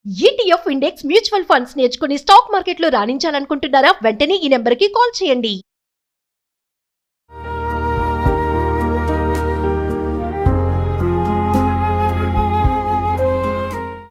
ETF index mutual funds నేర్చుకుని stock మార్కెట్లో రాణించాలనుకుంటున్నారా? వెంటనే ఈ నెంబర్కి కాల్ చేయండి.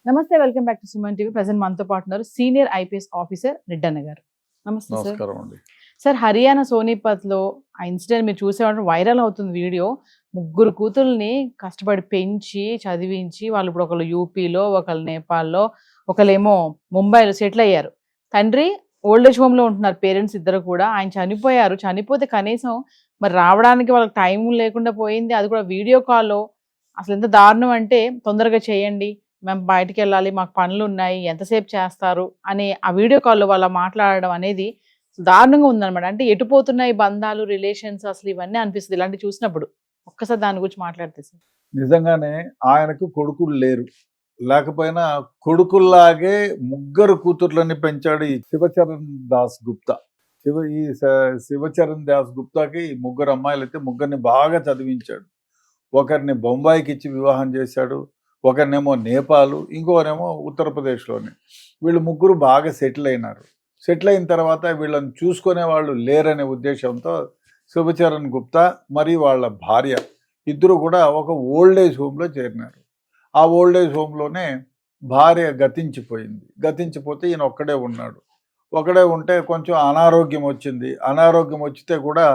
నమస్తే, welcome back to Suman TV. Present మనతో పాటు ఉన్నారు సీనియర్ ఐపీఎస్ ఆఫీసర్ రెడ్డన్న గారు. నమస్తే సార్. నమస్కారం అండి. సార్, హర్యానా సోనీపత్లో ఆ ఇన్సిడెంట్ మీరు చూసేవాళ్ళు, వైరల్ అవుతుంది వీడియో. ముగ్గురు కూతుర్ని కష్టపడి పెంచి చదివించి వాళ్ళు ఇప్పుడు ఒకళ్ళు యూపీలో, ఒకళ్ళు నేపాల్లో, ఒకళ్ళేమో ముంబైలో సెటిల్ అయ్యారు. తండ్రి ఓల్డ్ ఏజ్ హోమ్లో ఉంటున్నారు, పేరెంట్స్ ఇద్దరు కూడా. ఆయన చనిపోయారు. చనిపోతే కనీసం మరి రావడానికి వాళ్ళకి టైం లేకుండా పోయింది. అది కూడా వీడియో కాల్లో. అసలు ఎంత దారుణం అంటే, తొందరగా చేయండి, మేము బయటికి వెళ్ళాలి, మాకు పనులు ఉన్నాయి, ఎంతసేపు చేస్తారు అని ఆ వీడియో కాల్లో వాళ్ళ మాట్లాడడం అనేది దారుణంగా ఉందన్నమాట. అంటే ఎటుపోతున్నాయి బంధాలు, రిలేషన్స్, అసలు ఇవన్నీ అనిపిస్తుంది ఇలాంటి చూసినప్పుడు. ఒక్కసారి దాని గురించి మాట్లాడితే సార్. నిజంగానే ఆయనకు కొడుకులు లేరు, లేకపోయినా కొడుకుల్లాగే ముగ్గురు కూతుర్లని పెంచాడు ఈ శివచరణ్ దాస్ గుప్తా. శివచరణ్ దాస్ గుప్తాకి ముగ్గురు అమ్మాయిలు అయితే ముగ్గురిని బాగా చదివించాడు. ఒకరిని బొంబాయికి ఇచ్చి వివాహం చేశాడు, ఒకరినేమో నేపాల్, ఇంకొకరేమో ఉత్తరప్రదేశ్లోనే. వీళ్ళు ముగ్గురు బాగా సెటిల్ అయినారు. సెటిల్ అయిన తర్వాత వీళ్ళని చూసుకునే వాళ్ళు లేరనే ఉద్దేశంతో శివచరణ్ గుప్తా మరియు వాళ్ళ భార్య ఇద్దరు కూడా ఒక ఓల్డ్ ఏజ్ హోమ్లో చేరినారు. ఆ ఓల్డ్ ఏజ్ హోమ్లోనే భార్య గతించిపోతే ఈయన ఒక్కడే ఉన్నాడు. ఒకడే ఉంటే కొంచెం అనారోగ్యం వచ్చింది. అనారోగ్యం వచ్చితే కూడా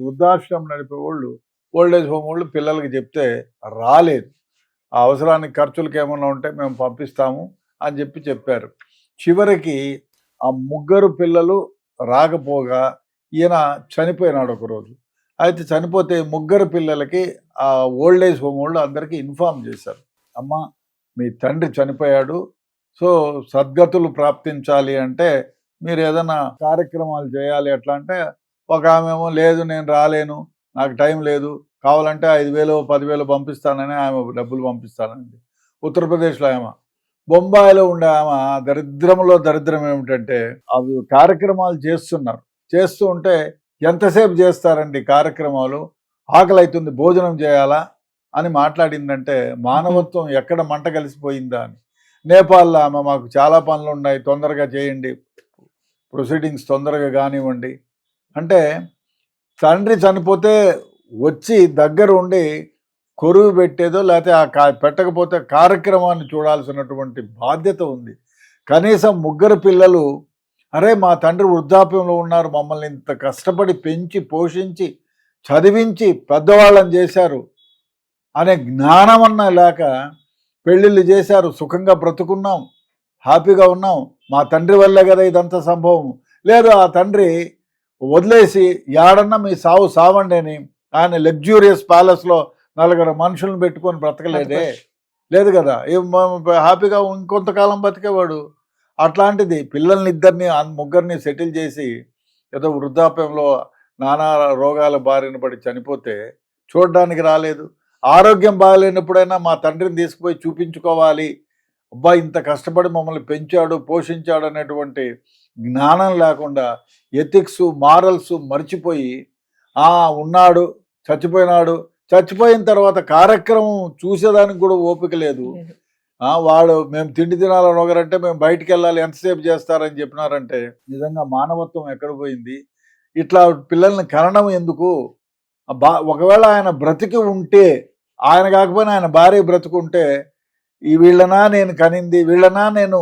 వృద్ధాశ్రమం నడిపే వాళ్ళు, ఓల్డ్ ఏజ్ హోమ్ వాళ్ళు పిల్లలకి చెప్తే రాలేదు. ఆ అవసరానికి ఖర్చులకి ఏమన్నా ఉంటే మేము పంపిస్తాము అని చెప్పారు. చివరికి ఆ ముగ్గురు పిల్లలు రాకపోగా ఈయన చనిపోయినాడు ఒకరోజు. అయితే చనిపోతే ముగ్గురు పిల్లలకి ఆ ఓల్డ్ ఏజ్ హోమ్ వాళ్ళు అందరికీ ఇన్ఫార్మ్ చేశారు, అమ్మ మీ తండ్రి చనిపోయాడు, సో సద్గతులు ప్రాప్తించాలి అంటే మీరు ఏదైనా కార్యక్రమాలు చేయాలి. ఎట్లా అంటే, ఒక ఆమెమో లేదు నేను రాలేను, నాకు టైం లేదు, కావాలంటే 5,000 10,000 పంపిస్తానని ఆమె డబ్బులు పంపిస్తానండి. ఉత్తరప్రదేశ్లో ఆమె, బొంబాయిలో ఉండే ఆమె దరిద్రంలో దరిద్రం ఏమిటంటే, అవి కార్యక్రమాలు చేస్తూ ఉంటే ఎంతసేపు చేస్తారండి కార్యక్రమాలు, ఆకలి అవుతుంది, భోజనం చేయాలా అని మాట్లాడిందంటే మానవత్వం ఎక్కడ మంట కలిసిపోయిందా అని. నేపాల్లో ఆమె, మాకు చాలా పనులు ఉన్నాయి, తొందరగా చేయండి, ప్రొసీడింగ్స్ తొందరగా కానివ్వండి అంటే, తండ్రి చనిపోతే వచ్చి దగ్గర ఉండి కొరువు పెట్టేదో లేకపోతే పెట్టకపోతే కార్యక్రమాన్ని చూడాల్సినటువంటి బాధ్యత ఉంది. కనీసం ముగ్గురు పిల్లలు, అరే మా తండ్రి వృద్ధాప్యంలో ఉన్నారు, మమ్మల్ని ఇంత కష్టపడి పెంచి పోషించి చదివించి పెద్దవాళ్ళని చేశారు అనే జ్ఞానమన్నా లేక పెళ్ళిళ్ళు చేశారు, సుఖంగా బ్రతుకున్నాం, హ్యాపీగా ఉన్నాం, మా తండ్రి వల్లే కదా ఇదంతా సంభవం. లేదు, ఆ తండ్రి వదిలేసి ఏడన్నా మీ సావండి అని ఆయన లగ్జూరియస్ ప్యాలెస్లో 4 మనుషులను పెట్టుకొని బ్రతకలేదే, లేదు కదా, హ్యాపీగా ఇంకొంతకాలం బతికేవాడు. అట్లాంటిది పిల్లల్ని ముగ్గురిని సెటిల్ చేసి ఏదో వృద్ధాప్యంలో నానా రోగాల బారిన పడి చనిపోతే చూడడానికి రాలేదు. ఆరోగ్యం బాగాలేనప్పుడైనా మా తండ్రిని తీసుకుపోయి చూపించుకోవాలి, అబ్బా ఇంత కష్టపడి మమ్మల్ని పెంచాడు పోషించాడు అనేటువంటి జ్ఞానం లేకుండా ఎథిక్స్ మారల్స్ మర్చిపోయి ఉన్నాడు, చచ్చిపోయిన తర్వాత కార్యక్రమం చూసేదానికి కూడా ఓపిక లేదు. వాడు మేము తిండి తినాలని ఒకరంటే మేము బయటికి వెళ్ళాలి, ఎంతసేపు చేస్తారని చెప్పినారంటే నిజంగా మానవత్వం ఎక్కడ పోయింది? ఇట్లా పిల్లల్ని కనడం ఎందుకు? ఒకవేళ ఆయన బ్రతికి ఉంటే, ఆయన కాకపోయినా ఆయన భార్య బ్రతుకుంటే, ఈ వీళ్ళనా నేను కనింది, వీళ్ళనా నేను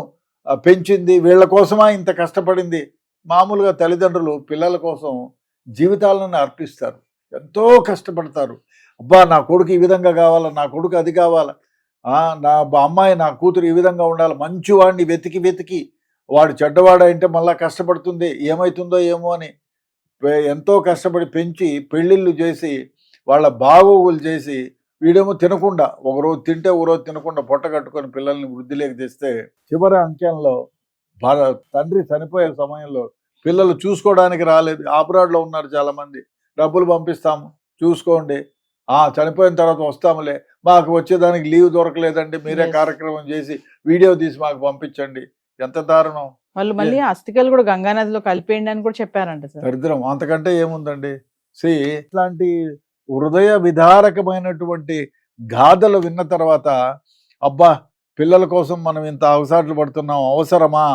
పెంచింది, వీళ్ళ కోసమా ఇంత కష్టపడింది. మామూలుగా తల్లిదండ్రులు పిల్లల కోసం జీవితాలను అర్పిస్తారు, ఎంతో కష్టపడతారు. అబ్బా నా కొడుకు ఈ విధంగా కావాలా, నా కొడుకు అది కావాలా, నా అమ్మాయి నా కూతురు ఈ విధంగా ఉండాలి, మంచివాడిని వెతికి వాడు చెడ్డవాడంటే మళ్ళీ కష్టపడుతుంది, ఏమవుతుందో ఏమో అని ఎంతో కష్టపడి పెంచి పెళ్ళిళ్ళు చేసి వాళ్ళ బాగోగులు చేసి, వీడేమో తినకుండా ఒకరోజు తింటే ఒకరోజు తినకుండా పొట్ట కట్టుకొని పిల్లల్ని వృద్ధిలోకి తెస్తే చివరి అంకెంలో తండ్రి చనిపోయే సమయంలో పిల్లలు చూసుకోవడానికి రాలేదు. అబ్రాడ్లో ఉన్నారు చాలామంది, డబ్బులు పంపిస్తాము చూసుకోండి, చనిపోయిన తర్వాత వస్తాములే, మాకు వచ్చేదానికి లీవ్ దొరకలేదండి, మీరే కార్యక్రమం చేసి వీడియో తీసి మాకు పంపించండి. ఎంత దారుణం! వాళ్ళు మళ్ళీ అస్థికలు కూడా గంగానదిలో కలిపేయండి అని కూడా చెప్పారంట సార్. దరిద్రం అంతకంటే ఏముందండి? ఇట్లాంటి హృదయ విదారకమైనటువంటి గాథలు విన్న తర్వాత అబ్బా పిల్లల కోసం మనం ఇంత అవసాట్లు పడుతున్నాం, అవసరమా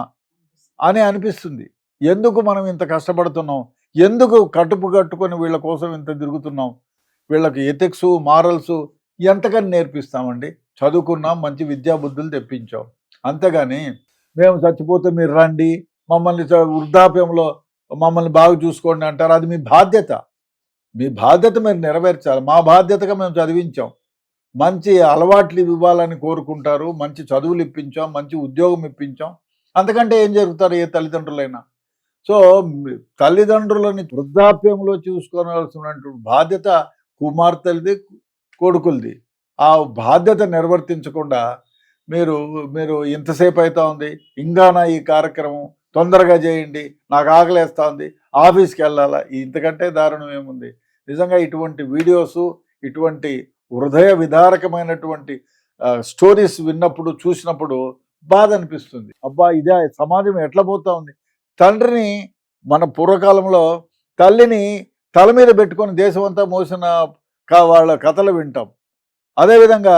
అని అనిపిస్తుంది. ఎందుకు మనం ఇంత కష్టపడుతున్నాం, ఎందుకు కట్టుకొని వీళ్ళ కోసం ఇంత తిరుగుతున్నాం, వీళ్ళకి ఎథిక్స్ మారల్స్ ఎంతకని నేర్పిస్తామండి. చదువుకున్నాం, మంచి విద్యా బుద్ధులు తెప్పించాం, అంతేగాని మేము చచ్చిపోతే మీరు రండి, మమ్మల్ని వృద్ధాప్యంలో మమ్మల్ని బాగా చూసుకోండి అంటారు. అది మీ బాధ్యత, మీ బాధ్యత మీరు నెరవేర్చాలి. మా బాధ్యతగా మేము చదివించాం, మంచి అలవాట్లు ఇవ్వాలని కోరుకుంటారు, మంచి చదువులు ఇప్పించాం, మంచి ఉద్యోగం ఇప్పించాం. అంతకంటే ఏం జరుగుతారు ఏ తల్లిదండ్రులైనా. సో తల్లిదండ్రులని వృద్ధాప్యంలో చూసుకోవాల్సినటువంటి బాధ్యత కుమార్తెలది, కొడుకులది. ఆ బాధ్యత నిర్వర్తించకుండా మీరు మీరు ఇంతసేపు అవుతా ఉంది, ఇంకానా ఈ కార్యక్రమం తొందరగా చేయండి, నాకు ఆకలేస్తా ఉంది, ఆఫీస్కి వెళ్ళాలా, ఇంతకంటే దారుణం ఏముంది. నిజంగా ఇటువంటి వీడియోసు, ఇటువంటి హృదయ విదారకమైనటువంటి స్టోరీస్ విన్నప్పుడు, చూసినప్పుడు బాధ అనిపిస్తుంది. అబ్బా, ఇదే సమాజం ఎట్లా పోతా ఉంది. తండ్రిని మన పూర్వకాలంలో తల్లిని తల మీద పెట్టుకొని దేశం అంతా మోసిన వాళ్ళ కథలు వింటాం. అదేవిధంగా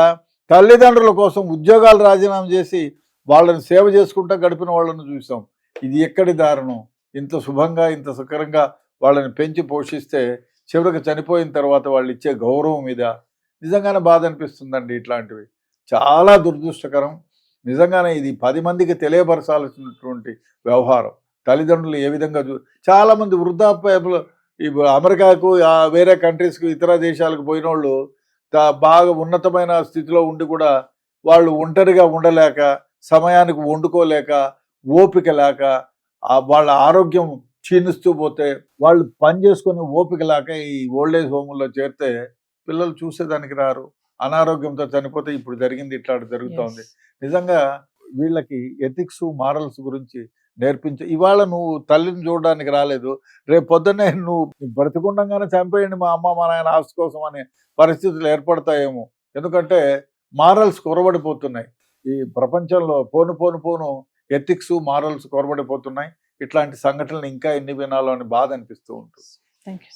తల్లిదండ్రుల కోసం ఉద్యోగాలు రాజీనామా చేసి వాళ్ళని సేవ చేసుకుంటూ గడిపిన వాళ్ళని చూసాం. ఇది ఎక్కడి దారుణం. ఇంత శుభంగా, ఇంత సుకరంగా వాళ్ళని పెంచి పోషిస్తే చివరికి చనిపోయిన తర్వాత వాళ్ళు ఇచ్చే గౌరవం మీద నిజంగానే బాధ అనిపిస్తుందండి. ఇట్లాంటివి చాలా దురదృష్టకరం. నిజంగానే ఇది 10 మందికి తెలియపరచాల్సినటువంటి వ్యవహారం. తల్లిదండ్రులు ఏ విధంగా చాలామంది వృద్ధాప్యంలో ఇప్పుడు అమెరికాకు, వేరే కంట్రీస్కి, ఇతర దేశాలకు పోయిన వాళ్ళు బాగా ఉన్నతమైన స్థితిలో ఉండి కూడా వాళ్ళు ఒంటరిగా ఉండలేక, సమయానికి వండుకోలేక, ఓపిక లేక, వాళ్ళ ఆరోగ్యం క్షీణిస్తూ పోతే వాళ్ళు పని చేసుకొని ఓపిక లేక ఈ ఓల్డేజ్ హోమ్లో చేరితే పిల్లలు చూసేదానికి రారు, అనారోగ్యంతో చనిపోతే ఇప్పుడు జరిగింది ఇట్లా జరుగుతోంది. నిజంగా వీళ్ళకి ఎథిక్స్ మారల్స్ గురించి ఇవాళ నువ్వు తల్లిని చూడడానికి రాలేదు, రేపు పొద్దున్నే నువ్వు బ్రతికుండగానే చంపేయండి మా అమ్మ మా నాయన ఆస్తి కోసం అనే పరిస్థితులు ఏర్పడతాయేమో. ఎందుకంటే మారల్స్ కొరబడిపోతున్నాయి ఈ ప్రపంచంలో. పోను ఎథిక్స్ మారల్స్ కొరబడిపోతున్నాయి. ఇట్లాంటి సంఘటనలు ఇంకా ఎన్ని వినాలో అని బాధ అనిపిస్తూ ఉంటుంది. Thank you.